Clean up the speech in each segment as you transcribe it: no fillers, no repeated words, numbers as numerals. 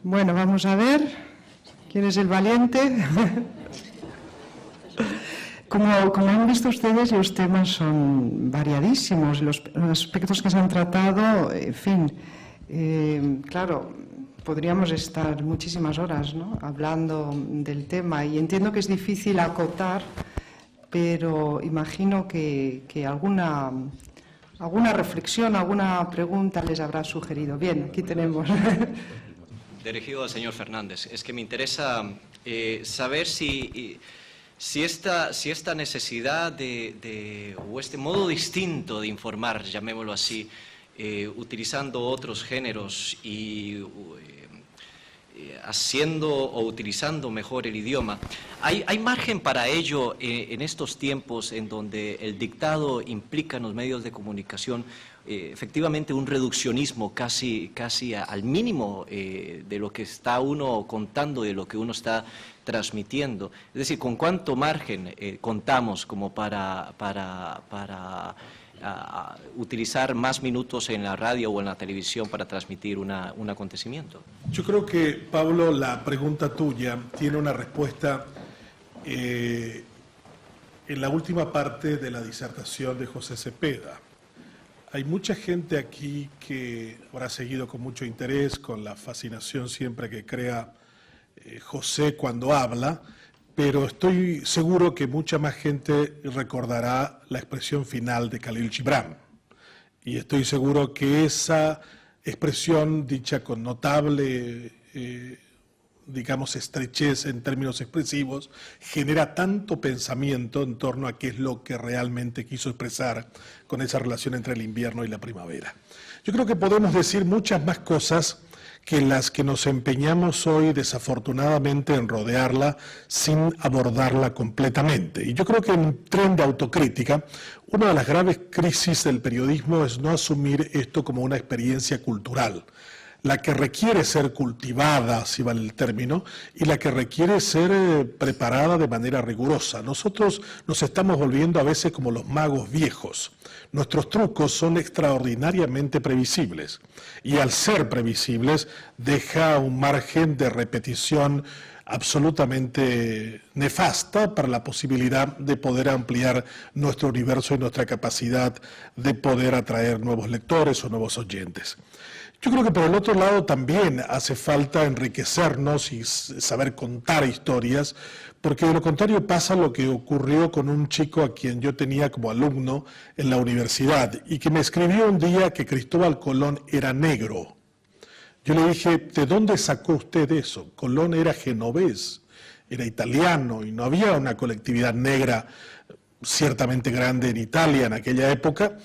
Bueno, vamos a ver quién es el valiente. Como han visto ustedes, los temas son variadísimos, los aspectos que se han tratado, en fin, claro, podríamos estar muchísimas horas, ¿no?, hablando del tema, y entiendo que es difícil acotar, pero imagino que alguna reflexión, alguna pregunta les habrá sugerido. Bien, aquí tenemos. Dirigido al señor Fernández, es que me interesa saber si esta necesidad o este modo distinto de informar, llamémoslo así, utilizando otros géneros y haciendo o utilizando mejor el idioma, ¿hay margen para ello en estos tiempos en donde el dictado implica en los medios de comunicación efectivamente un reduccionismo casi al mínimo de lo que está uno contando, de lo que uno está transmitiendo? Es decir, ¿con cuánto margen contamos como para utilizar más minutos en la radio o en la televisión para transmitir un acontecimiento? Yo creo que, Pablo, la pregunta tuya tiene una respuesta en la última parte de la disertación de José Cepeda. Hay mucha gente aquí que habrá seguido con mucho interés, con la fascinación siempre que crea José cuando habla, pero estoy seguro que mucha más gente recordará la expresión final de Khalil Gibran. Y estoy seguro que esa expresión, dicha con notable, digamos, estrechez en términos expresivos, genera tanto pensamiento en torno a qué es lo que realmente quiso expresar con esa relación entre el invierno y la primavera. Yo creo que podemos decir muchas más cosas que las que nos empeñamos hoy, desafortunadamente, en rodearla sin abordarla completamente. Y yo creo que en un tren de autocrítica, una de las graves crisis del periodismo es no asumir esto como una experiencia cultural, la que requiere ser cultivada, si vale el término, y la que requiere ser preparada de manera rigurosa. Nosotros nos estamos volviendo a veces como los magos viejos. Nuestros trucos son extraordinariamente previsibles, y al ser previsibles deja un margen de repetición absolutamente nefasta para la posibilidad de poder ampliar nuestro universo y nuestra capacidad de poder atraer nuevos lectores o nuevos oyentes. Yo creo que por el otro lado también hace falta enriquecernos y saber contar historias, porque de lo contrario pasa lo que ocurrió con un chico a quien yo tenía como alumno en la universidad y que me escribió un día que Cristóbal Colón era negro. Yo le dije, ¿de dónde sacó usted eso? Colón era genovés, era italiano y no había una colectividad negra ciertamente grande en Italia en aquella época.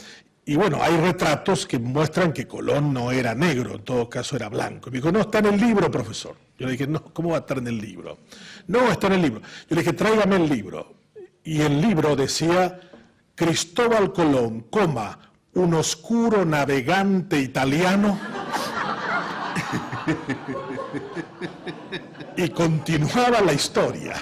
Y bueno, hay retratos que muestran que Colón no era negro, en todo caso era blanco. Y me dijo, no, está en el libro, profesor. Yo le dije, no, ¿cómo va a estar en el libro? No, está en el libro. Yo le dije, tráigame el libro. Y el libro decía, Cristóbal Colón, un oscuro navegante italiano. Y continuaba la historia.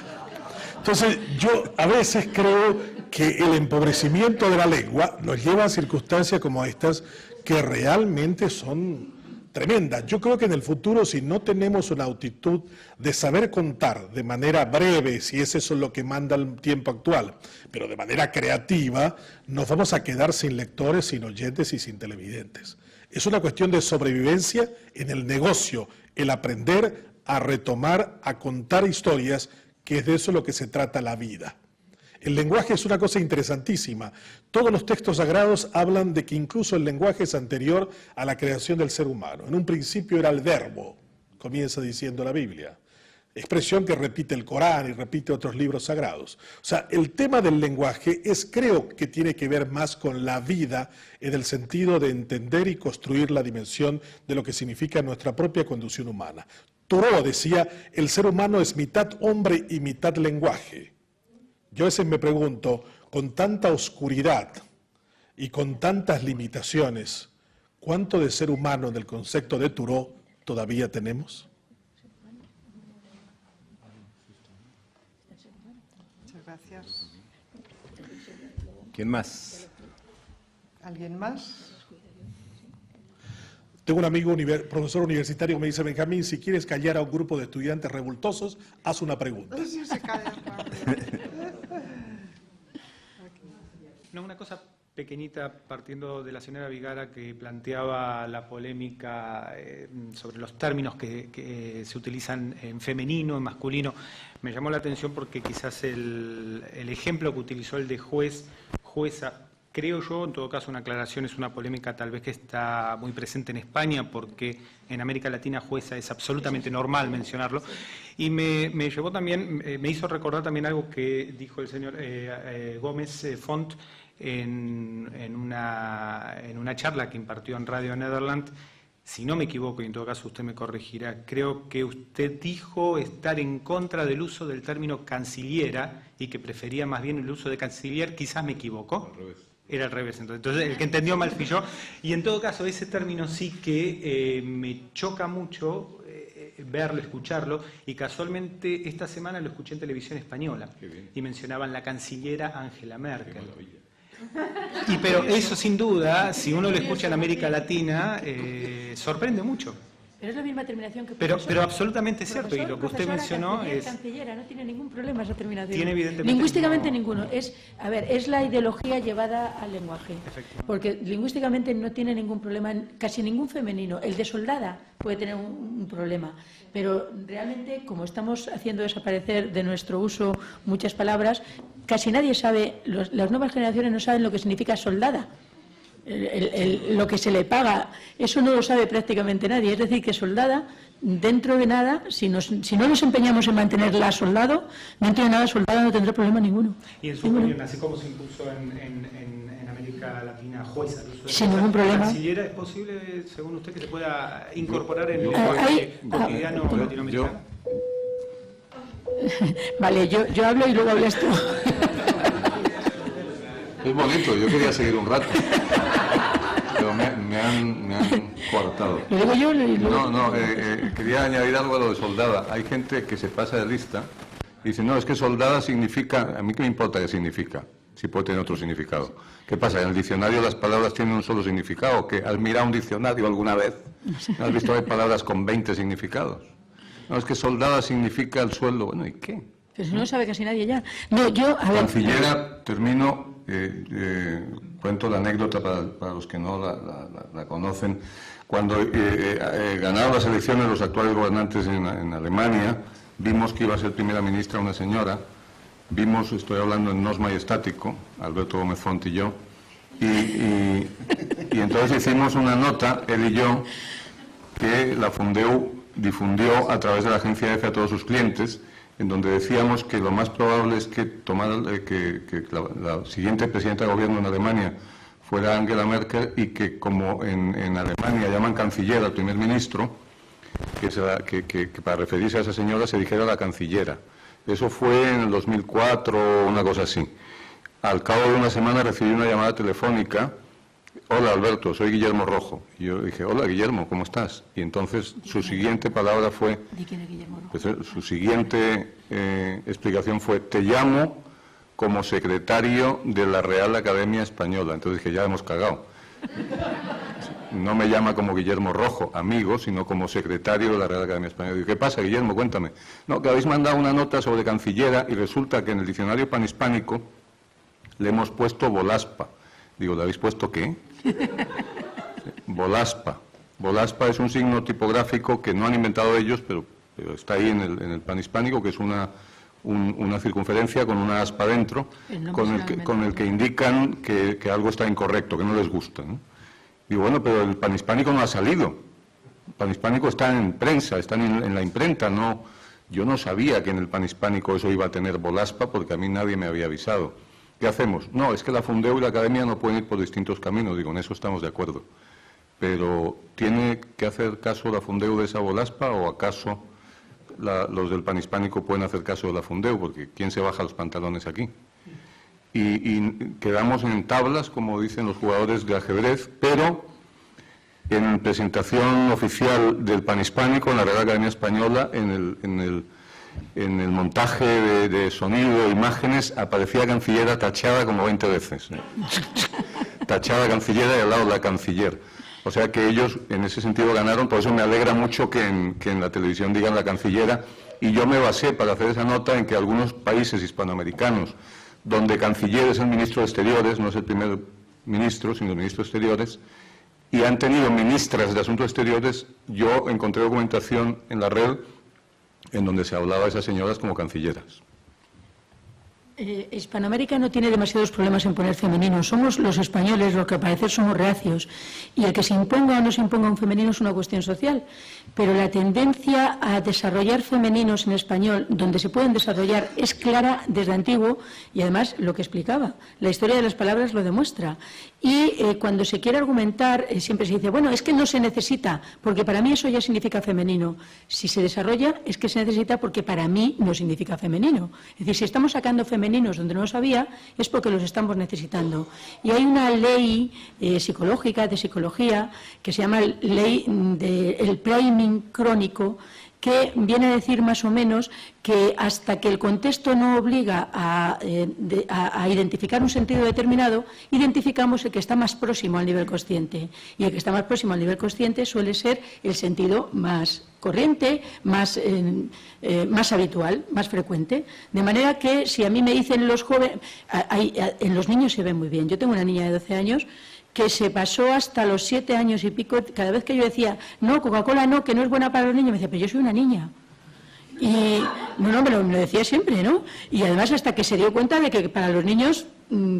Entonces, yo a veces creo que el empobrecimiento de la lengua nos lleva a circunstancias como estas que realmente son tremendas. Yo creo que en el futuro, si no tenemos una actitud de saber contar de manera breve, si es eso lo que manda el tiempo actual, pero de manera creativa, nos vamos a quedar sin lectores, sin oyentes y sin televidentes. Es una cuestión de sobrevivencia en el negocio, el aprender a retomar, a contar historias, que es de eso lo que se trata la vida. El lenguaje es una cosa interesantísima. Todos los textos sagrados hablan de que incluso el lenguaje es anterior a la creación del ser humano. En un principio era el verbo, comienza diciendo la Biblia, expresión que repite el Corán y repite otros libros sagrados. O sea, el tema del lenguaje creo que tiene que ver más con la vida en el sentido de entender y construir la dimensión de lo que significa nuestra propia condición humana. Thoreau decía, el ser humano es mitad hombre y mitad lenguaje. Yo a veces me pregunto, con tanta oscuridad y con tantas limitaciones, ¿cuánto de ser humano en el concepto de Thoreau todavía tenemos? Muchas gracias. ¿Quién más? ¿Alguien más? Tengo un amigo profesor universitario que me dice: Benjamín, si quieres callar a un grupo de estudiantes revoltosos, haz una pregunta. Sí, se calla rápido. No, una cosa pequeñita, partiendo de la señora Vigara, que planteaba la polémica sobre los términos que se utilizan en femenino, en masculino. Me llamó la atención porque quizás el ejemplo que utilizó el de juez, jueza, creo yo, en todo caso una aclaración, es una polémica tal vez que está muy presente en España, porque en América Latina jueza es absolutamente normal mencionarlo. Y me llevó también, me hizo recordar también algo que dijo el señor Gómez Font en una charla que impartió en Radio Nederland. Si no me equivoco, y en todo caso usted me corregirá, creo que usted dijo estar en contra del uso del término cancillera y que prefería más bien el uso de canciller. Quizás me equivoco. Al revés. Era al revés, entonces el que entendió mal fui yo. Y en todo caso, ese término sí que me choca mucho verlo, escucharlo, y casualmente esta semana lo escuché en televisión española. Qué bien. Y mencionaban la cancillera Angela Merkel. Qué maravilla. Pero eso sin duda, si uno lo escucha en América Latina, sorprende mucho. Pero es la misma terminación que Pero profesor. absolutamente cierto, y lo que usted Profesora, mencionó canciller, es... cancillera, no tiene ningún problema esa terminación. Tiene evidentemente Lingüísticamente no- ninguno. Es la ideología llevada al lenguaje. Efectivamente. Porque lingüísticamente no tiene ningún problema, casi ningún femenino. El de soldada puede tener un problema. Pero realmente, como estamos haciendo desaparecer de nuestro uso muchas palabras, casi nadie sabe, las nuevas generaciones no saben lo que significa soldada. Lo que se le paga, eso no lo sabe prácticamente nadie. Es decir, que soldada, dentro de nada, si no nos empeñamos en mantenerla soldado, dentro de nada soldada no tendrá problema ninguno. Y en su opinión, así como se impuso en América Latina jueza, el uso de Sin ningún problema. ¿Cancillera es posible, según usted, que se pueda incorporar en el Hay- lenguaje cotidiano latinoamericano? Vale, yo hablo y luego hablas tú. Es bonito, yo quería seguir un rato, pero me han coartado. Lo digo yo y luego... No, quería añadir algo a lo de soldada. Hay gente que se pasa de lista y dice: no, es que soldada significa... A mí qué me importa qué significa, si puede tener otro significado. ¿Qué pasa? ¿En el diccionario las palabras tienen un solo significado? ¿Que has mirado un diccionario alguna vez? ¿No has visto que hay palabras con 20 significados? No, es que soldada significa el sueldo. Bueno, ¿y qué? Pero si no lo sabe casi nadie ya. No, yo, a ver... Cancillera, termino, cuento la anécdota para los que no la conocen. Cuando ganaron las elecciones los actuales gobernantes en Alemania, vimos que iba a ser primera ministra una señora, vimos, estoy hablando en nos majestático, Alberto Gómez Font y yo, y entonces hicimos una nota, él y yo, que la Fundeu difundió a través de la agencia EFE a todos sus clientes, en donde decíamos que lo más probable es que la siguiente presidenta de gobierno en Alemania fuera Angela Merkel, y que como en Alemania llaman canciller al primer ministro, que para referirse a esa señora se dijera la cancillera. Eso fue en el 2004, una cosa así. Al cabo de una semana recibí una llamada telefónica: hola Alberto, soy Guillermo Rojo. Y yo dije: hola Guillermo, ¿cómo estás? Y entonces su siguiente palabra fue, ¿De quién es Guillermo Rojo? pues, su siguiente explicación fue: te llamo como secretario de la Real Academia Española. Entonces dije: ya hemos cagado. No me llama como Guillermo Rojo, amigo, sino como secretario de la Real Academia Española. Digo: ¿qué pasa, Guillermo? Cuéntame. No, que habéis mandado una nota sobre cancillera y resulta que en el diccionario panhispánico le hemos puesto volaspa. Digo: ¿le habéis puesto qué? Volaspa. Volaspa es un signo tipográfico que no han inventado ellos, pero está ahí en el panhispánico, que es una circunferencia con una aspa dentro, con el que indican que algo está incorrecto, que no les gusta, ¿no? Digo: bueno, pero el panhispánico no ha salido. El panhispánico está en prensa, está en la imprenta, no. Yo no sabía que en el panhispánico eso iba a tener volaspa, porque a mí nadie me había avisado. ¿Qué hacemos? No, es que la Fundeu y la Academia no pueden ir por distintos caminos. Digo: en eso estamos de acuerdo. Pero ¿tiene que hacer caso la Fundeu de esa volaspa, o acaso los del panhispánico pueden hacer caso de la Fundeu? Porque ¿quién se baja los pantalones aquí? Y quedamos en tablas, como dicen los jugadores de ajedrez, pero en presentación oficial del panhispánico, en la Real Academia Española, en el montaje de sonido e imágenes, aparecía cancillera tachada como 20 veces. Tachada cancillera y al lado la canciller. O sea que ellos en ese sentido ganaron, por eso me alegra mucho que en la televisión digan la cancillera, y yo me basé para hacer esa nota en que algunos países hispanoamericanos, donde canciller es el ministro de Exteriores, no es el primer ministro, sino el ministro de Exteriores, y han tenido ministras de Asuntos Exteriores, yo encontré documentación en la red en donde se hablaba de esas señoras como cancilleras. Hispanoamérica no tiene demasiados problemas en poner femenino. Somos los españoles los que al parecer somos reacios. Y el que se imponga o no se imponga un femenino es una cuestión social. Pero la tendencia a desarrollar femeninos en español, donde se pueden desarrollar, es clara desde antiguo. Y además, lo que explicaba, la historia de las palabras lo demuestra. Y cuando se quiere argumentar, siempre se dice, bueno, es que no se necesita, porque para mí eso ya significa femenino. Si se desarrolla, es que se necesita porque para mí no significa femenino. Es decir, si estamos sacando femeninos donde no los había, es porque los estamos necesitando. Y hay una ley psicológica, de psicología, que se llama ley del priming crónico, que viene a decir más o menos que hasta que el contexto no obliga a identificar un sentido determinado, identificamos el que está más próximo al nivel consciente. Y el que está más próximo al nivel consciente suele ser el sentido más corriente, más habitual, más frecuente. De manera que si a mí me dicen los jóvenes, en los niños se ve muy bien. Yo tengo una niña de 12 años que se pasó hasta los 7 años y pico, cada vez que yo decía, no, Coca-Cola no, que no es buena para los niños, me decía, pero yo soy una niña. Y no, me lo decía siempre, ¿no? Y además hasta que se dio cuenta de que para los niños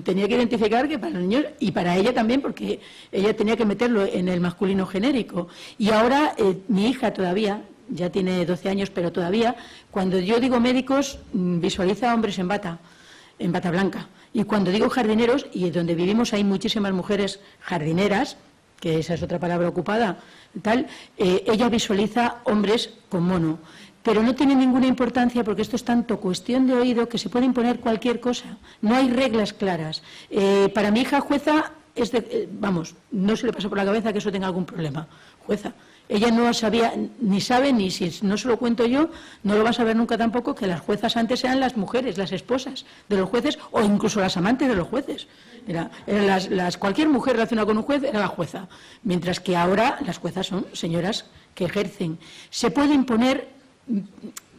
tenía que identificar que para los niños, y para ella también, porque ella tenía que meterlo en el masculino genérico. Y ahora mi hija todavía, ya tiene 12 años, pero todavía, cuando yo digo médicos, visualiza hombres en bata blanca. Y cuando digo jardineros, y donde vivimos hay muchísimas mujeres jardineras, que esa es otra palabra ocupada, tal, ella visualiza hombres con mono. Pero no tiene ninguna importancia porque esto es tanto cuestión de oído que se puede imponer cualquier cosa. No hay reglas claras. Para mi hija jueza, no se le pasa por la cabeza que eso tenga algún problema. Jueza. Ella no sabía, ni sabe, ni si no se lo cuento yo, no lo va a saber nunca tampoco, que las juezas antes eran las mujeres, las esposas de los jueces, o incluso las amantes de los jueces. Cualquier mujer relacionada con un juez era la jueza, mientras que ahora las juezas son señoras que ejercen. Se puede imponer.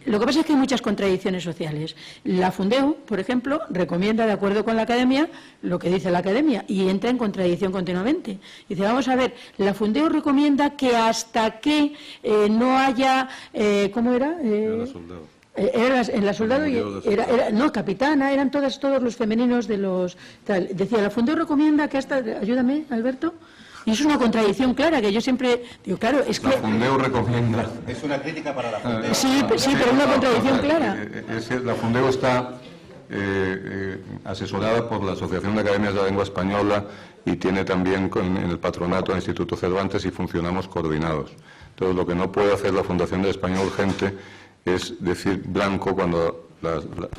Lo que pasa es que hay muchas contradicciones sociales. La Fundeu, por ejemplo, recomienda, de acuerdo con la Academia, lo que dice la Academia, y entra en contradicción continuamente. Dice, vamos a ver, la Fundeu recomienda que hasta que no haya... ¿Cómo era? En la soldado, no, capitana, eran todos los femeninos de los... Tal. Decía, la Fundeu recomienda que hasta... Ayúdame, Alberto. Y eso es una contradicción clara, que yo siempre digo, claro, es que... La Fundeu recomienda... Es una crítica para la Fundeu. Sí, pero una contradicción clara. La Fundeu está asesorada por la Asociación de Academias de la Lengua Española y tiene también en el patronato del Instituto Cervantes y funcionamos coordinados. Entonces, lo que no puede hacer la Fundación del Español Urgente es decir blanco cuando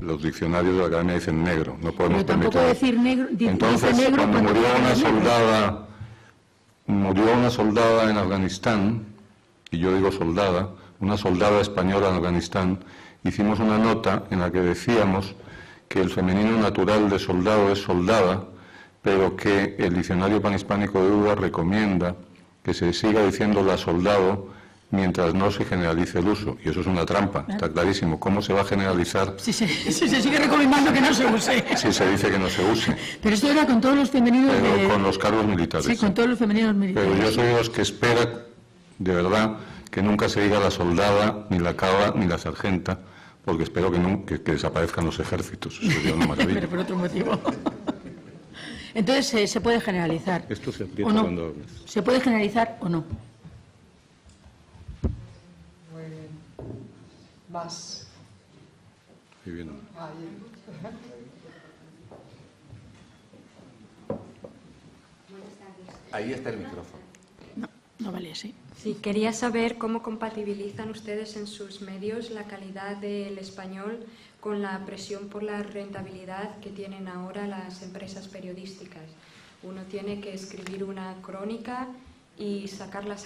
los diccionarios de la Academia dicen negro. No podemos permitir. Tampoco decir negro, entonces, dice negro, cuando murió una soldada en Afganistán, y yo digo soldada, una soldada española en Afganistán, hicimos una nota en la que decíamos que el femenino natural de soldado es soldada, pero que el diccionario panhispánico de UDA recomienda que se siga diciendo la soldado mientras no se generalice el uso. Y eso es una trampa, está clarísimo. ¿Cómo se va a generalizar? Si se sigue recomendando que no se use. Si se dice que no se use. Pero esto era con todos los femeninos... Pero con los cargos militares. Sí, con todos los femeninos militares. Pero yo soy de los que espera, de verdad, que nunca se diga la soldada, ni la caba, ni la sargenta, porque espero que desaparezcan los ejércitos. Eso sería una maravilla. Pero por otro motivo. Entonces, ¿se puede generalizar? Esto se aprieta ¿o no? cuando hablas. ¿Se puede generalizar o no? Muy bien. Más. Ahí viene. Ahí está el micrófono. No vale, sí. Sí, quería saber cómo compatibilizan ustedes en sus medios la calidad del español con la presión por la rentabilidad que tienen ahora las empresas periodísticas. Uno tiene que escribir una crónica y sacarla,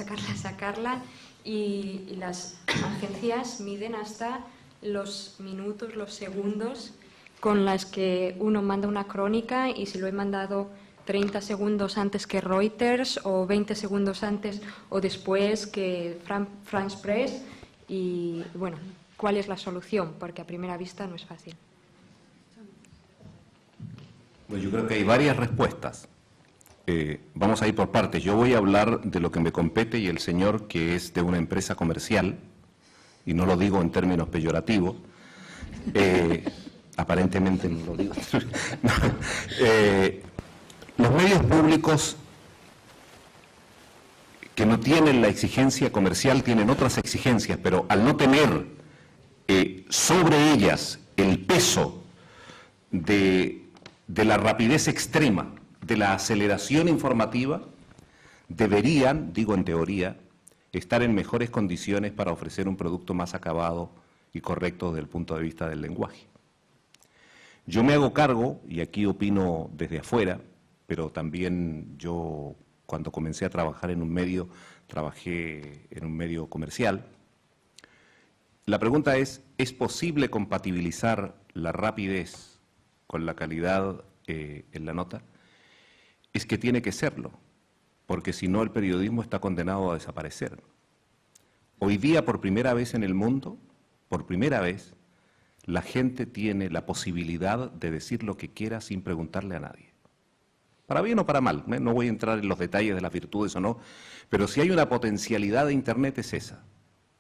y las agencias miden hasta los minutos, los segundos con las que uno manda una crónica, y si lo he mandado 30 segundos antes que Reuters o 20 segundos antes o después que France Press? Y bueno, ¿cuál es la solución? Porque a primera vista no es fácil. Pues yo creo que hay varias respuestas. Vamos a ir por partes. Yo voy a hablar de lo que me compete y el señor, que es de una empresa comercial, y no lo digo en términos peyorativos, aparentemente no lo digo. No, los medios públicos que no tienen la exigencia comercial tienen otras exigencias, pero al no tener sobre ellas el peso de la rapidez extrema, de la aceleración informativa, deberían, digo en teoría, estar en mejores condiciones para ofrecer un producto más acabado y correcto desde el punto de vista del lenguaje. Yo me hago cargo, y aquí opino desde afuera, pero también yo cuando comencé a trabajar en un medio, trabajé en un medio comercial. La pregunta es posible compatibilizar la rapidez con la calidad en la nota? Es que tiene que serlo, porque si no el periodismo está condenado a desaparecer. Hoy día, por primera vez en el mundo, por primera vez, la gente tiene la posibilidad de decir lo que quiera sin preguntarle a nadie. Para bien o para mal, no voy a entrar en los detalles de las virtudes o no, pero si hay una potencialidad de Internet es esa,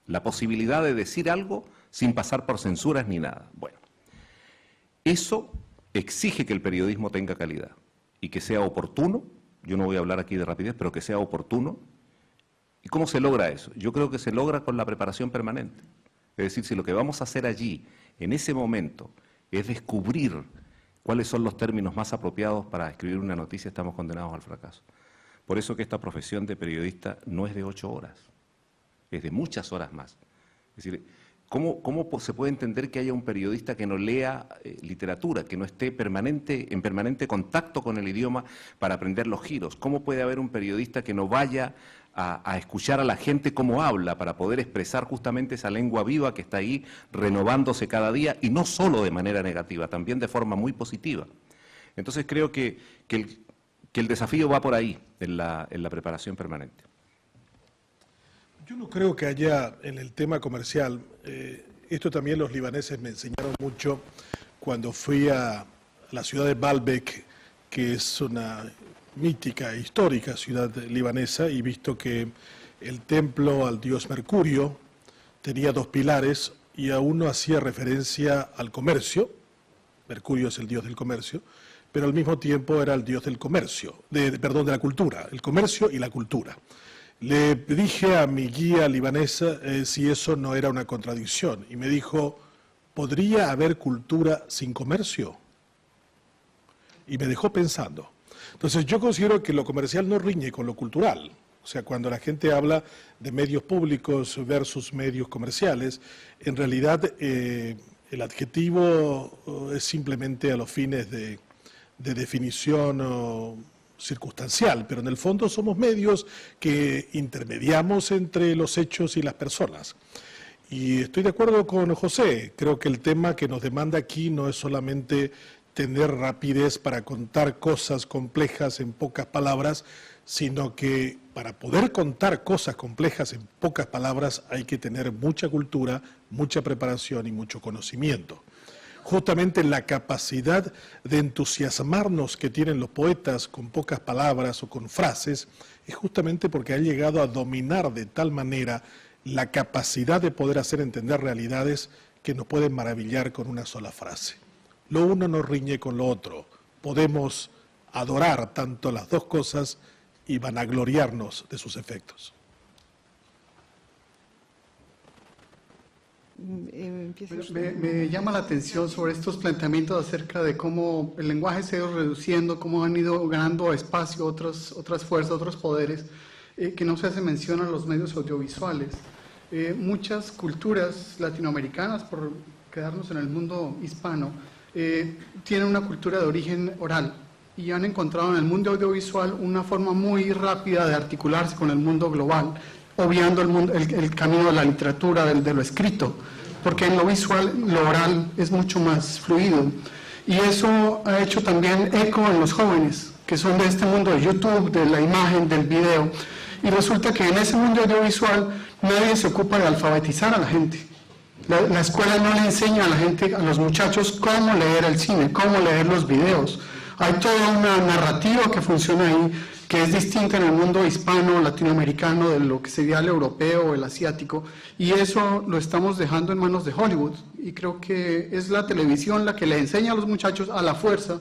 la posibilidad de decir algo sin pasar por censuras ni nada. Bueno, eso exige que el periodismo tenga calidad y que sea oportuno. Yo no voy a hablar aquí de rapidez, pero que sea oportuno. ¿Y cómo se logra eso? Yo creo que se logra con la preparación permanente. Es decir, si lo que vamos a hacer allí, en ese momento, es descubrir cuáles son los términos más apropiados para escribir una noticia, estamos condenados al fracaso. Por eso que esta profesión de periodista no es de 8 horas, es de muchas horas más. Es decir, ¿cómo se puede entender que haya un periodista que no lea literatura, que no esté en permanente contacto con el idioma para aprender los giros? ¿Cómo puede haber un periodista que no vaya a escuchar a la gente cómo habla para poder expresar justamente esa lengua viva que está ahí renovándose cada día, y no solo de manera negativa, también de forma muy positiva? Entonces creo que el desafío va por ahí, en la preparación permanente. Yo no creo que haya en el tema comercial, esto también los libaneses me enseñaron mucho cuando fui a la ciudad de Baalbek, que es una mítica e histórica ciudad libanesa, y visto que el templo al dios Mercurio tenía 2 pilares y a uno hacía referencia al comercio. Mercurio es el dios del comercio, pero al mismo tiempo era el dios del comercio, de la cultura, el comercio y la cultura. Le dije a mi guía libanesa si eso no era una contradicción, y me dijo, ¿podría haber cultura sin comercio? Y me dejó pensando. Entonces yo considero que lo comercial no riñe con lo cultural. O sea, cuando la gente habla de medios públicos versus medios comerciales, en realidad el adjetivo es simplemente a los fines de definición circunstancial, pero en el fondo somos medios que intermediamos entre los hechos y las personas. Y estoy de acuerdo con José, creo que el tema que nos demanda aquí no es solamente tener rapidez para contar cosas complejas en pocas palabras, sino que para poder contar cosas complejas en pocas palabras hay que tener mucha cultura, mucha preparación y mucho conocimiento. Justamente la capacidad de entusiasmarnos que tienen los poetas con pocas palabras o con frases es justamente porque han llegado a dominar de tal manera la capacidad de poder hacer entender realidades que nos pueden maravillar con una sola frase. Lo uno no riñe con lo otro. Podemos adorar tanto las dos cosas y vanagloriarnos de sus efectos. Me llama la atención sobre estos planteamientos acerca de cómo el lenguaje se ha ido reduciendo, cómo han ido ganando espacio otras fuerzas, otros poderes, que no se hace mención a los medios audiovisuales. Muchas culturas latinoamericanas, por quedarnos en el mundo hispano, tienen una cultura de origen oral y han encontrado en el mundo audiovisual una forma muy rápida de articularse con el mundo global, obviando el camino de la literatura, de lo escrito, porque en lo visual, lo oral es mucho más fluido. Y eso ha hecho también eco en los jóvenes, que son de este mundo de YouTube, de la imagen, del video, y resulta que en ese mundo audiovisual nadie se ocupa de alfabetizar a la gente. La escuela no le enseña a la gente, a los muchachos, cómo leer el cine, cómo leer los videos. Hay toda una narrativa que funciona ahí, que es distinta en el mundo hispano, latinoamericano, de lo que sería el europeo o el asiático, y eso lo estamos dejando en manos de Hollywood, y creo que es la televisión la que le enseña a los muchachos a la fuerza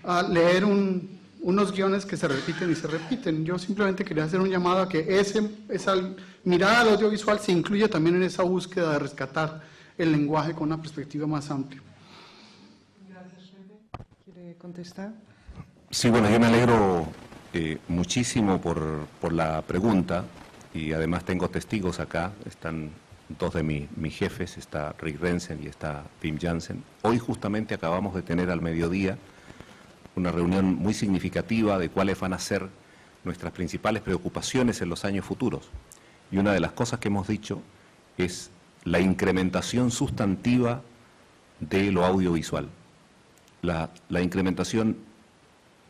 a leer unos guiones que se repiten y se repiten. Yo simplemente quería hacer un llamado a que esa mirada al audiovisual se incluya también en esa búsqueda de rescatar el lenguaje con una perspectiva más amplia. Gracias, ¿quiere contestar? Sí, bueno, yo me alegro muchísimo por la pregunta, y además tengo testigos acá. Están dos de mis jefes, está Rick Rensen y está Pim Jansen. Hoy justamente acabamos de tener al mediodía una reunión muy significativa de cuáles van a ser nuestras principales preocupaciones en los años futuros. Y una de las cosas que hemos dicho es la incrementación sustantiva de lo audiovisual, la incrementación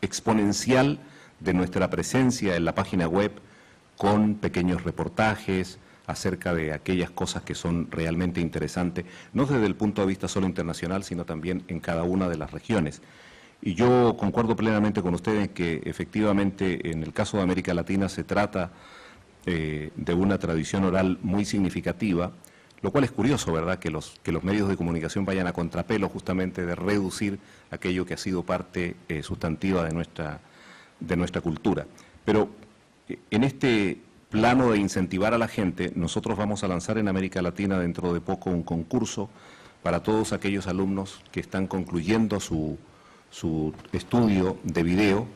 exponencial de nuestra presencia en la página web, con pequeños reportajes acerca de aquellas cosas que son realmente interesantes, no desde el punto de vista solo internacional, sino también en cada una de las regiones. Y yo concuerdo plenamente con ustedes que efectivamente en el caso de América Latina se trata de una tradición oral muy significativa, lo cual es curioso, ¿verdad?, que los medios de comunicación vayan a contrapelo justamente de reducir aquello que ha sido parte sustantiva de nuestra cultura. Pero en este plano de incentivar a la gente, nosotros vamos a lanzar en América Latina dentro de poco un concurso para todos aquellos alumnos que están concluyendo su estudio de video,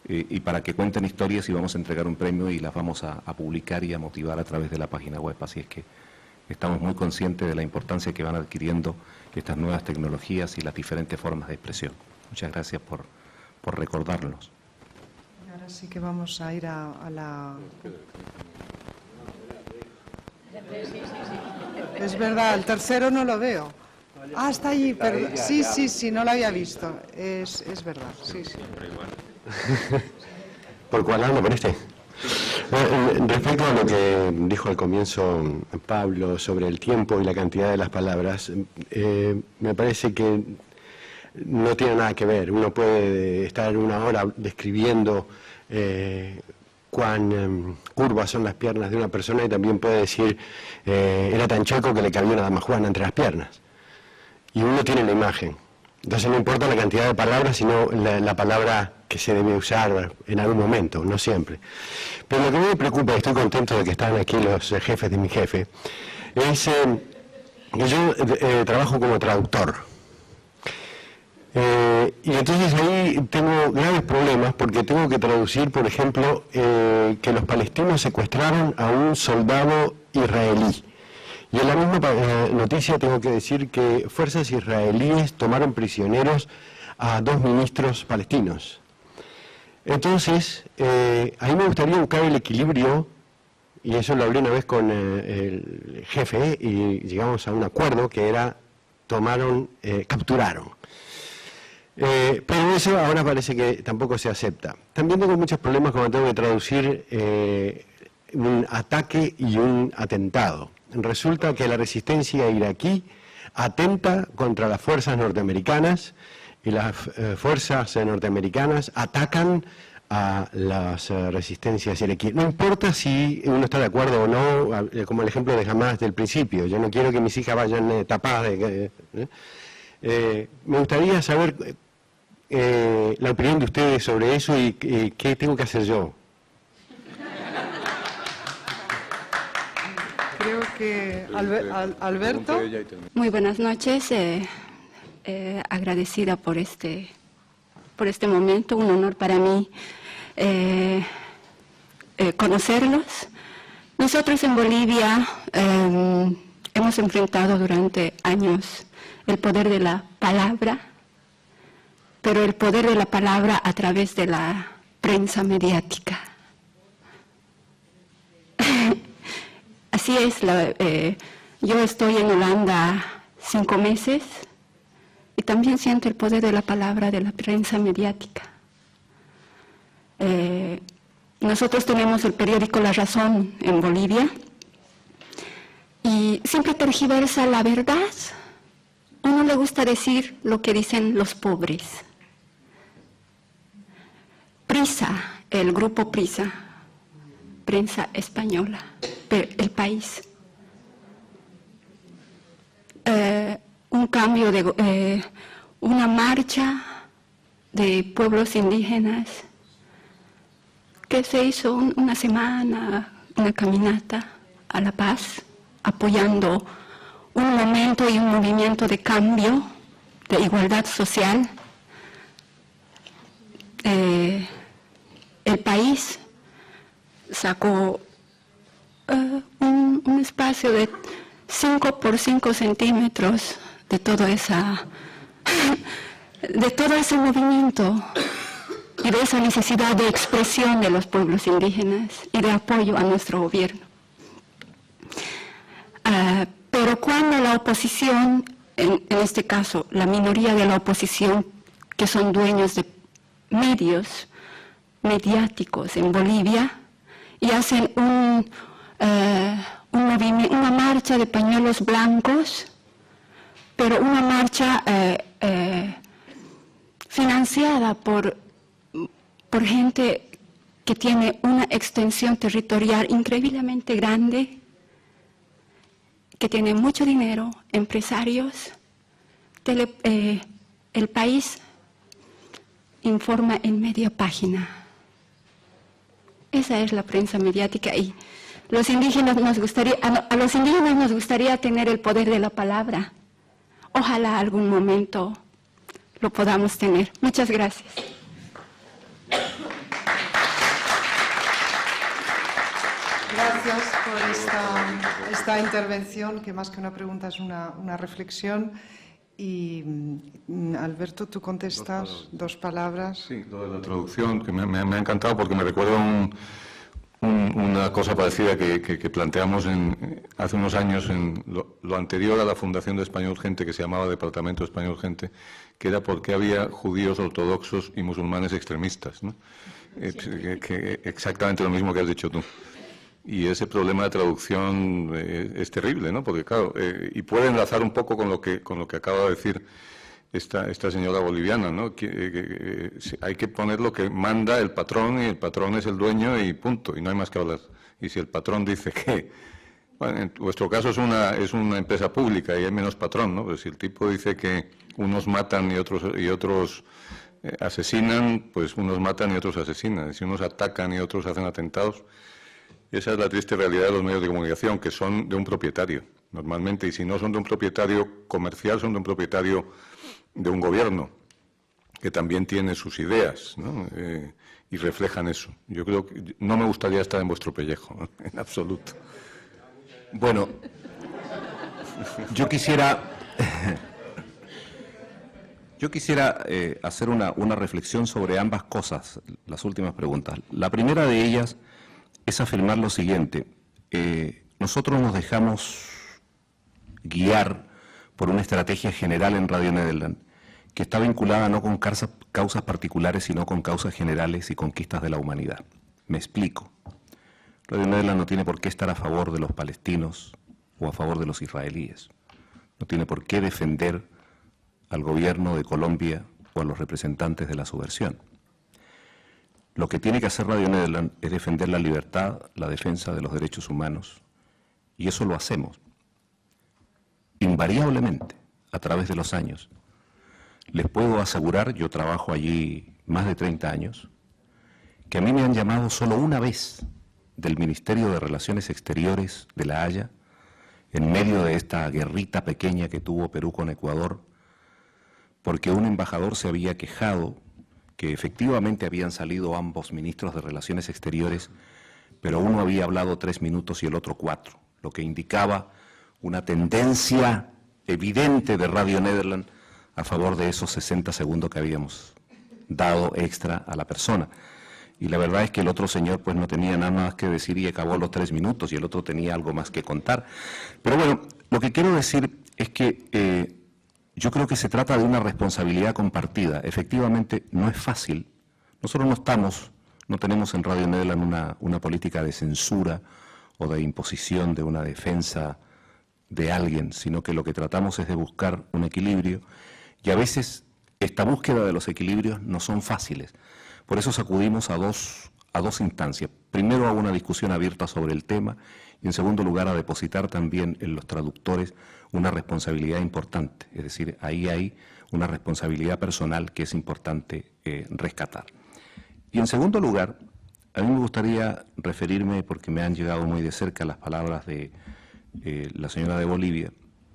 y para que cuenten historias, y vamos a entregar un premio y las vamos a publicar y a motivar a través de la página web. Así es que estamos muy conscientes de la importancia que van adquiriendo estas nuevas tecnologías y las diferentes formas de expresión. Muchas gracias por recordarnos. Ahora sí que vamos a ir a la... Es verdad, el tercero no lo veo. Ah, está allí, perdón. Sí, no lo había visto. Es verdad, sí. ¿Por cuál lado? ¿Por este? Respecto a lo que dijo al comienzo Pablo sobre el tiempo y la cantidad de las palabras, me parece que no tiene nada que ver. Uno puede estar una hora describiendo cuán curvas son las piernas de una persona, y también puede decir era tan chueco que le cabía una damajuana entre las piernas. Y uno tiene la imagen. Entonces no importa la cantidad de palabras, sino la palabra que se debe usar en algún momento, no siempre. Pero lo que me preocupa, y estoy contento de que están aquí los jefes de mi jefe, es que yo trabajo como traductor. Y entonces ahí tengo graves problemas, porque tengo que traducir, por ejemplo, que los palestinos secuestraron a un soldado israelí. Y en la misma noticia tengo que decir que fuerzas israelíes tomaron prisioneros a 2 ministros palestinos. Entonces, ahí me gustaría buscar el equilibrio, y eso lo hablé una vez con el jefe, y llegamos a un acuerdo que era, capturaron. Pero eso ahora parece que tampoco se acepta. También tengo muchos problemas cuando tengo que traducir un ataque y un atentado. Resulta que la resistencia iraquí atenta contra las fuerzas norteamericanas, y las fuerzas norteamericanas atacan a las resistencias iraquíes. No importa si uno está de acuerdo o no, como el ejemplo de Hamas del principio. Yo no quiero que mis hijas vayan tapadas. Me gustaría saber la opinión de ustedes sobre eso, y qué tengo que hacer yo. Creo que Alberto. Muy buenas noches, agradecida por este momento, un honor para mí conocerlos. Nosotros en Bolivia hemos enfrentado durante años el poder de la palabra, pero el poder de la palabra a través de la prensa mediática. Así es, yo estoy en Holanda 5 meses y también siento el poder de la palabra de la prensa mediática. nosotros tenemos el periódico La Razón en Bolivia y siempre tergiversa la verdad. Uno le gusta decir lo que dicen los pobres. Prisa, el grupo Prisa, prensa española, El País. Un cambio de una marcha de pueblos indígenas que se hizo una semana, una caminata a La Paz, apoyando un momento y un movimiento de cambio, de igualdad social. El País sacó un espacio de 5 por 5 centímetros de todo ese movimiento y de esa necesidad de expresión de los pueblos indígenas y de apoyo a nuestro gobierno. Pero cuando la oposición, en este caso la minoría de la oposición, que son dueños de medios mediáticos en Bolivia, y hacen una marcha de pañuelos blancos, pero una marcha financiada por gente que tiene una extensión territorial increíblemente grande, que tiene mucho dinero, empresarios. El País informa en media página. Esa es la prensa mediática y a los indígenas nos gustaría tener el poder de la palabra. Ojalá algún momento lo podamos tener. Muchas gracias. Gracias por esta intervención, que más que una pregunta es una reflexión. Y Alberto, tú contestas dos palabras. Sí, lo de la traducción, que me ha encantado porque me recuerda una cosa parecida que planteamos hace unos años en lo anterior a la fundación de España Urgente, que se llamaba Departamento de España Urgente, que era porque había judíos ortodoxos y musulmanes extremistas, ¿no? Exactamente lo mismo que has dicho tú. Y ese problema de traducción es terrible, ¿no? Porque claro, y puede enlazar un poco con lo que acaba de decir esta señora boliviana, ¿no? Hay que poner lo que manda el patrón, y el patrón es el dueño y punto, y no hay más que hablar. Y si el patrón dice que, bueno, en vuestro caso es una empresa pública y hay menos patrón, ¿no? Pero si el tipo dice que unos matan y otros asesinan, pues unos matan y otros asesinan. Y si unos atacan y otros hacen atentados. Esa es la triste realidad de los medios de comunicación, que son de un propietario, normalmente, y si no son de un propietario comercial, son de un propietario de un gobierno, que también tiene sus ideas, ¿no? Y reflejan eso. Yo creo que no me gustaría estar en vuestro pellejo, ¿no? En absoluto. Bueno, yo quisiera hacer una reflexión sobre ambas cosas, las últimas preguntas. La primera de ellas es afirmar lo siguiente. Nosotros nos dejamos guiar por una estrategia general en Radio Nederland que está vinculada no con causas particulares, sino con causas generales y conquistas de la humanidad. Me explico. Radio Nederland no tiene por qué estar a favor de los palestinos o a favor de los israelíes. No tiene por qué defender al gobierno de Colombia o a los representantes de la subversión. Lo que tiene que hacer Radio Nederland es defender la libertad, la defensa de los derechos humanos, y eso lo hacemos invariablemente a través de los años. Les puedo asegurar, yo trabajo allí más de 30 años, que a mí me han llamado solo una vez del Ministerio de Relaciones Exteriores de La Haya, en medio de esta guerrita pequeña que tuvo Perú con Ecuador, porque un embajador se había quejado que efectivamente habían salido ambos ministros de Relaciones Exteriores, pero uno había hablado 3 minutos y el otro 4, lo que indicaba una tendencia evidente de Radio Nederland a favor de esos 60 segundos que habíamos dado extra a la persona. Y la verdad es que el otro señor pues no tenía nada más que decir y acabó los 3 minutos, y el otro tenía algo más que contar. Pero bueno, lo que quiero decir es que yo creo que se trata de una responsabilidad compartida. Efectivamente, no es fácil. Nosotros no estamos No tenemos en Radio Nederland una política de censura o de imposición de una defensa de alguien, sino que lo que tratamos es de buscar un equilibrio, y a veces esta búsqueda de los equilibrios no son fáciles. Por eso sacudimos a dos instancias. Primero, a una discusión abierta sobre el tema, y en segundo lugar a depositar también en los traductores una responsabilidad importante. Es decir, ahí hay una responsabilidad personal que es importante rescatar. Y en segundo lugar, a mí me gustaría referirme, porque me han llegado muy de cerca las palabras de la señora de Bolivia,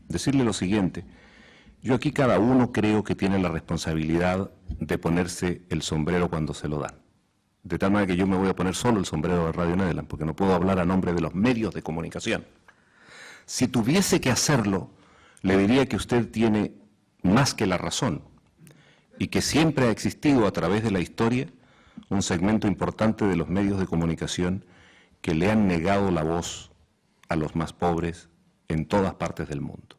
decirle lo siguiente: yo aquí cada uno creo que tiene la responsabilidad de ponerse el sombrero cuando se lo dan. De tal manera que yo me voy a poner solo el sombrero de Radio Nederland, porque no puedo hablar a nombre de los medios de comunicación. Si tuviese que hacerlo, le diría que usted tiene más que la razón, y que siempre ha existido a través de la historia un segmento importante de los medios de comunicación que le han negado la voz a los más pobres en todas partes del mundo.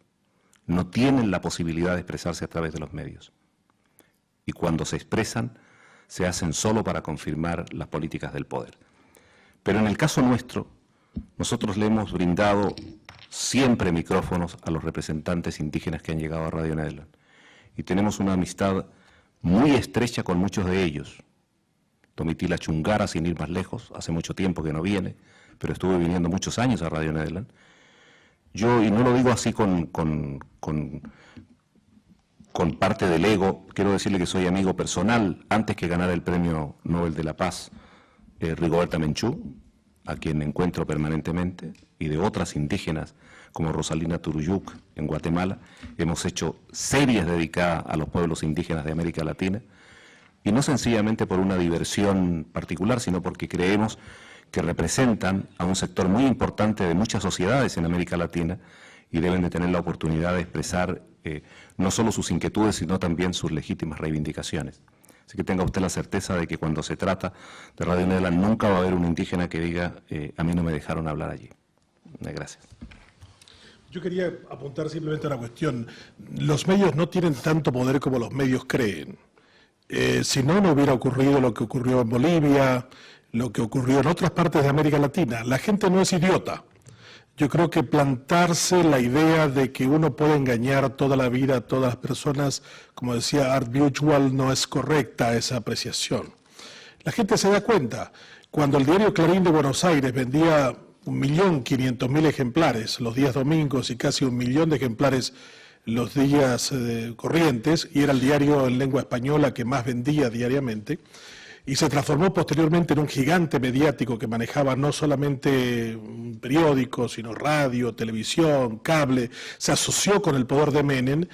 No tienen la posibilidad de expresarse a través de los medios. Y cuando se expresan, se hacen solo para confirmar las políticas del poder. Pero en el caso nuestro, nosotros le hemos brindado siempre micrófonos a los representantes indígenas que han llegado a Radio Nederland. Y tenemos una amistad muy estrecha con muchos de ellos. Domitila Chungara, sin ir más lejos, hace mucho tiempo que no viene, pero estuve viniendo muchos años a Radio Nederland. Yo, y no lo digo así con parte del ego, quiero decirle que soy amigo personal, antes que ganar el Premio Nobel de la Paz, Rigoberta Menchú, a quien encuentro permanentemente, y de otras indígenas como Rosalina Turuyuc en Guatemala. Hemos hecho series dedicadas a los pueblos indígenas de América Latina, y no sencillamente por una diversión particular, sino porque creemos que representan a un sector muy importante de muchas sociedades en América Latina y deben de tener la oportunidad de expresar no solo sus inquietudes, sino también sus legítimas reivindicaciones. Así que tenga usted la certeza de que cuando se trata de Radio Nederland nunca va a haber un indígena que diga a mí no me dejaron hablar allí. Gracias. Yo quería apuntar simplemente a una cuestión. Los medios no tienen tanto poder como los medios creen. Si no, no hubiera ocurrido lo que ocurrió en Bolivia, lo que ocurrió en otras partes de América Latina. La gente no es idiota. Yo creo que plantarse la idea de que uno puede engañar toda la vida a todas las personas, como decía Art Buchwald, no es correcta esa apreciación. La gente se da cuenta. Cuando el diario Clarín de Buenos Aires vendía 1.500.000 ejemplares los días domingos y casi 1 millón de ejemplares los días corrientes, y era el diario en lengua española que más vendía diariamente, y se transformó posteriormente en un gigante mediático que manejaba no solamente un periódico, sino radio, televisión, cable, se asoció con el poder de Menem.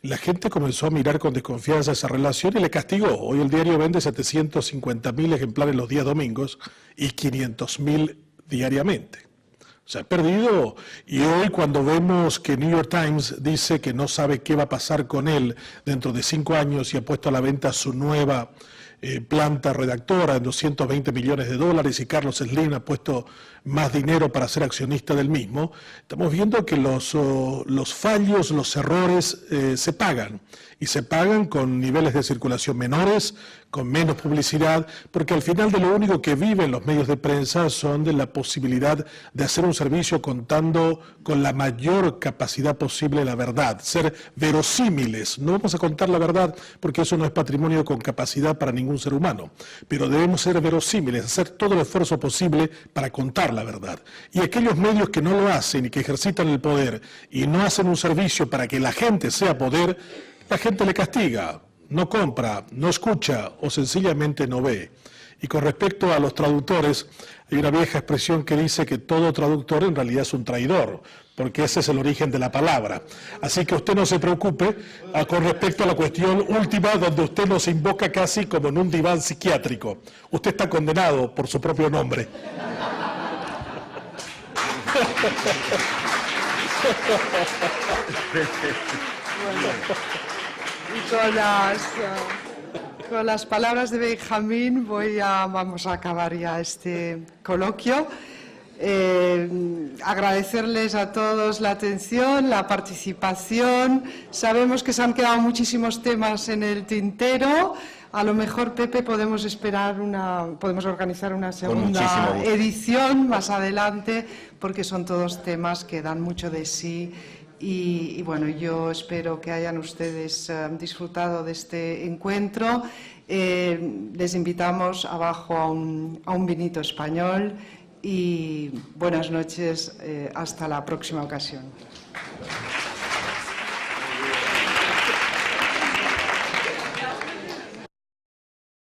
La gente comenzó a mirar con desconfianza esa relación y le castigó. Hoy el diario vende 750.000 ejemplares los días domingos y 500.000 diariamente. O sea, perdido. Y hoy cuando vemos que New York Times dice que no sabe qué va a pasar con él dentro de 5 años y ha puesto a la venta su nueva planta redactora en $220 millones, y Carlos Slim ha puesto más dinero para ser accionista del mismo, estamos viendo que los fallos, los errores se pagan, y se pagan con niveles de circulación menores, con menos publicidad, porque al final de lo único que viven los medios de prensa son de la posibilidad de hacer un servicio contando con la mayor capacidad posible la verdad, ser verosímiles. No vamos a contar la verdad porque eso no es patrimonio con capacidad para ningún ser humano, pero debemos ser verosímiles, hacer todo el esfuerzo posible para contar la verdad. Y aquellos medios que no lo hacen y que ejercitan el poder y no hacen un servicio para que la gente sea poder, la gente le castiga, no compra, no escucha o sencillamente no ve. Y con respecto a los traductores, hay una vieja expresión que dice que todo traductor en realidad es un traidor, porque ese es el origen de la palabra. Así que usted no se preocupe con respecto a la cuestión última, donde usted nos invoca casi como en un diván psiquiátrico. Usted está condenado por su propio nombre. Y con las palabras de Benjamín vamos a acabar ya este coloquio. Agradecerles a todos la atención, la participación. Sabemos que se han quedado muchísimos temas en el tintero. a lo mejor, Pepe, podemos organizar una segunda edición más adelante, porque son todos temas que dan mucho de sí. Y bueno, yo espero que hayan ustedes disfrutado de este encuentro. Les invitamos abajo a un vinito español y buenas noches, hasta la próxima ocasión.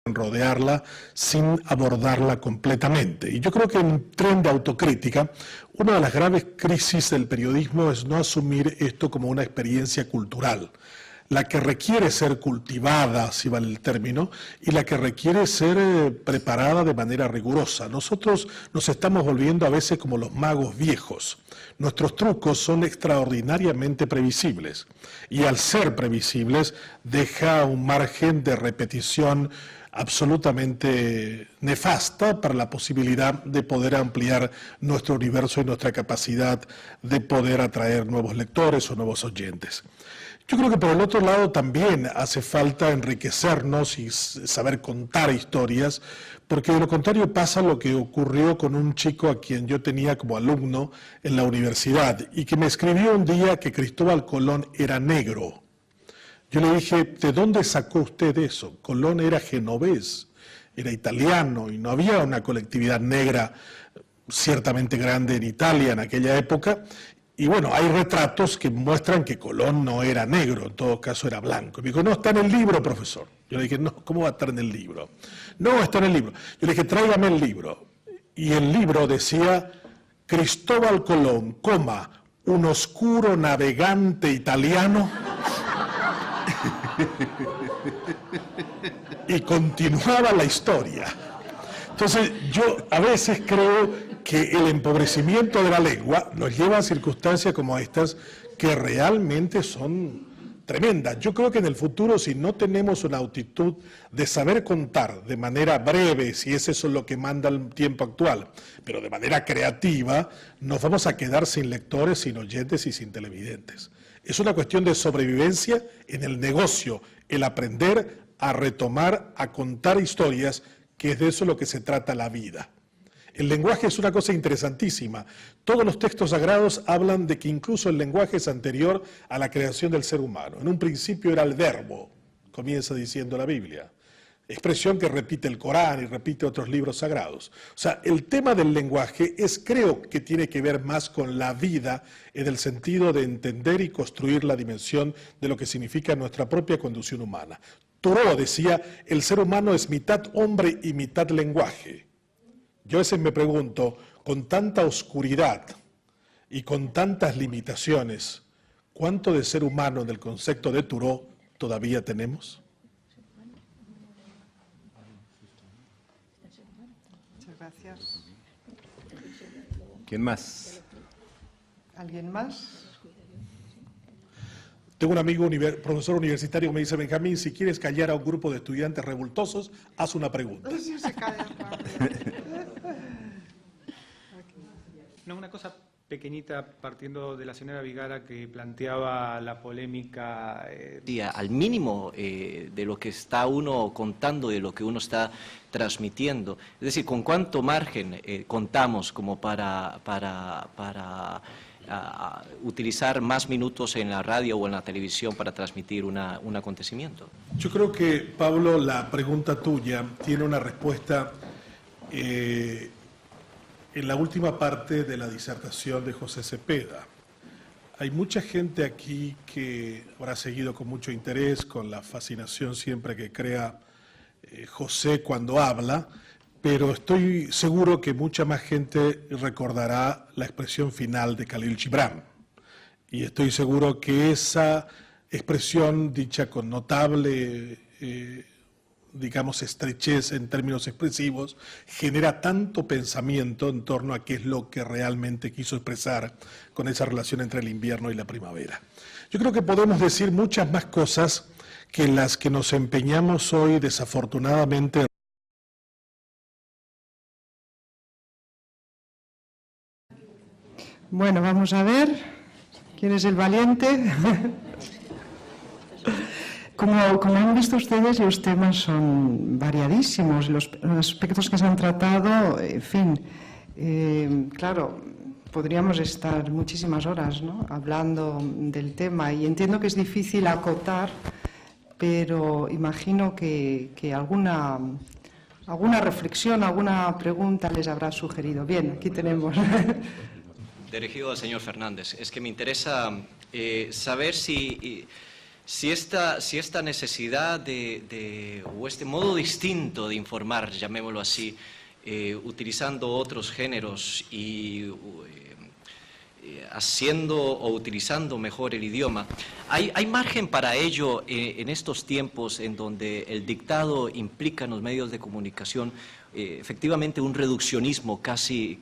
Rodearla sin abordarla completamente. Y yo creo que en tren de autocrítica, una de las graves crisis del periodismo es no asumir esto como una experiencia cultural, la que requiere ser cultivada, si vale el término, y la que requiere ser preparada de manera rigurosa. Nosotros nos estamos volviendo a veces como los magos viejos. Nuestros trucos son extraordinariamente previsibles, y al ser previsibles deja un margen de repetición absolutamente nefasta para la posibilidad de poder ampliar nuestro universo y nuestra capacidad de poder atraer nuevos lectores o nuevos oyentes. Yo creo que por el otro lado también hace falta enriquecernos y saber contar historias, porque de lo contrario pasa lo que ocurrió con un chico a quien yo tenía como alumno en la universidad y que me escribió un día que Cristóbal Colón era negro. Yo le dije, ¿de dónde sacó usted eso? Colón era genovés, era italiano y no había una colectividad negra ciertamente grande en Italia en aquella época. Y bueno, hay retratos que muestran que Colón no era negro, en todo caso era blanco. Y me dijo, no, está en el libro, profesor. Yo le dije, no, ¿cómo va a estar en el libro? No, está en el libro. Yo le dije, tráigame el libro. Y el libro decía, Cristóbal Colón, un oscuro navegante italiano. Y continuaba la historia. Entonces, yo a veces creo que el empobrecimiento de la lengua nos lleva a circunstancias como estas que realmente son tremendas. Yo creo que en el futuro, si no tenemos una actitud de saber contar de manera breve, si es eso lo que manda el tiempo actual, pero de manera creativa, nos vamos a quedar sin lectores, sin oyentes y sin televidentes. Es una cuestión de sobrevivencia en el negocio, el aprender a retomar, a contar historias, que es de eso lo que se trata la vida. El lenguaje es una cosa interesantísima. Todos los textos sagrados hablan de que incluso el lenguaje es anterior a la creación del ser humano. En un principio era el verbo, comienza diciendo la Biblia. Expresión que repite el Corán y repite otros libros sagrados. O sea, el tema del lenguaje creo que tiene que ver más con la vida en el sentido de entender y construir la dimensión de lo que significa nuestra propia condición humana. Thoreau decía, el ser humano es mitad hombre y mitad lenguaje. Yo a veces me pregunto, con tanta oscuridad y con tantas limitaciones, ¿cuánto de ser humano en el concepto de Thoreau todavía tenemos? Muchas gracias. ¿Quién más? ¿Alguien más? Tengo un amigo profesor universitario que me dice, Benjamín, si quieres callar a un grupo de estudiantes revoltosos, haz una pregunta. No, una cosa pequeñita partiendo de la señora Vigara que planteaba la polémica. Al mínimo de lo que está uno contando, de lo que uno está transmitiendo. Es decir, ¿con cuánto margen contamos como para utilizar más minutos en la radio o en la televisión para transmitir un acontecimiento? Yo creo que, Pablo, la pregunta tuya tiene una respuesta en la última parte de la disertación de José Cepeda. Hay mucha gente aquí que habrá seguido con mucho interés, con la fascinación siempre que crea José cuando habla, pero estoy seguro que mucha más gente recordará la expresión final de Khalil Gibran. Y estoy seguro que esa expresión, dicha con notable, digamos, estrechez en términos expresivos, genera tanto pensamiento en torno a qué es lo que realmente quiso expresar con esa relación entre el invierno y la primavera. Yo creo que podemos decir muchas más cosas que las que nos empeñamos hoy, desafortunadamente. Bueno, vamos a ver quién es el valiente. Como han visto ustedes, los temas son variadísimos, los aspectos que se han tratado, en fin, claro, podríamos estar muchísimas horas, ¿no?, hablando del tema, y entiendo que es difícil acotar, pero imagino que alguna reflexión, alguna pregunta les habrá sugerido. Bien, aquí tenemos. Dirigido al señor Fernández, es que me interesa saber si esta necesidad o este modo distinto de informar, llamémoslo así, utilizando otros géneros y haciendo o utilizando mejor el idioma, ¿hay margen para ello en estos tiempos en donde el dictado implica en los medios de comunicación efectivamente un reduccionismo casi